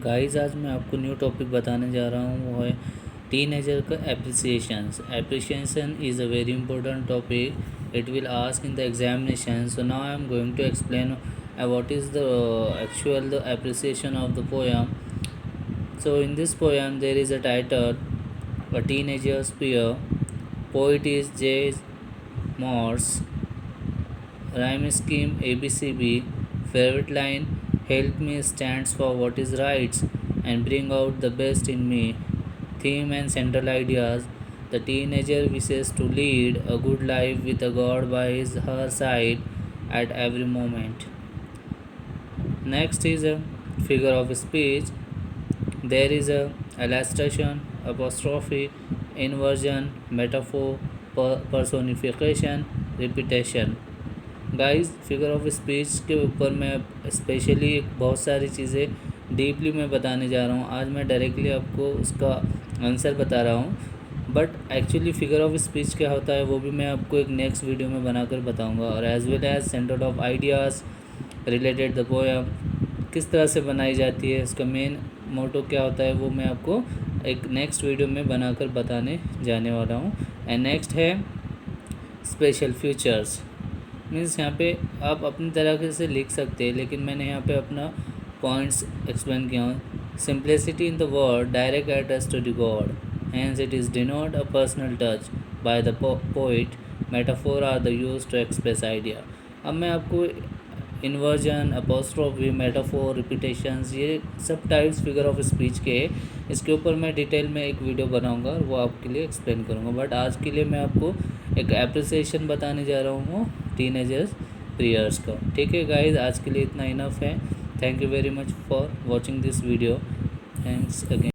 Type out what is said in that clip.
Guys आज मैं आपको न्यू टॉपिक बताने जा रहा हूँ, वो है टीनेजर का appreciation is a very important topic. It will ask in the examination. So now I am going to explain what is the actual the appreciation of the poem. So in this poem there is a title, A Teenager's Fear. Poet is J. Morse. Rhyme scheme ABCB. Favorite line, help me stands for what is right and bring out the best in me. Theme and central ideas, the teenager wishes to lead a good life with a God by her side at every moment. Next is a figure of speech. There is a illustration, apostrophe, inversion, metaphor, personification, repetition. Guys figure of speech के ऊपर मैं specially बहुत सारी चीज़ें deeply मैं बताने जा रहा हूँ. आज मैं डायरेक्टली आपको उसका आंसर बता रहा हूँ, but actually figure of speech क्या होता है वो भी मैं आपको एक नेक्स्ट वीडियो में बनाकर बताऊँगा. और as well as centre of ideas related the poem किस तरह से बनाई जाती है, इसका मेन मोटो क्या होता है, वो मैं आपको एक नेक्स्ट वीडियो में बनाकर बताने जाने वाला हूँ. एंड नेक्स्ट है स्पेशल फीचर्स. मीन्स यहाँ पे आप अपनी तरह से लिख सकते हैं, लेकिन मैंने यहाँ पे अपना पॉइंट्स एक्सप्लेन किया हूँ. Simplicity in the word, direct address to the God, hence it is denote a personal touch by the poet. Metaphor are the use to express idea. अब मैं आपको इन्वर्जन, अपोस्ट्रोफी, मेटाफोर, रिपीटेशंस, ये सब types figure of speech के, इसके ऊपर मैं detail में एक वीडियो बनाऊंगा और वो आपके लिए एक्सप्लेन करूंगा. बट आज के लिए मैं आपको एक एप्रिसिएशन बताने जा रहा हूँ टीनेजर्स प्रेयर्स का. ठीक है गाइज, आज के लिए इतना इनफ है. Thank you very much for watching this video. Thanks again.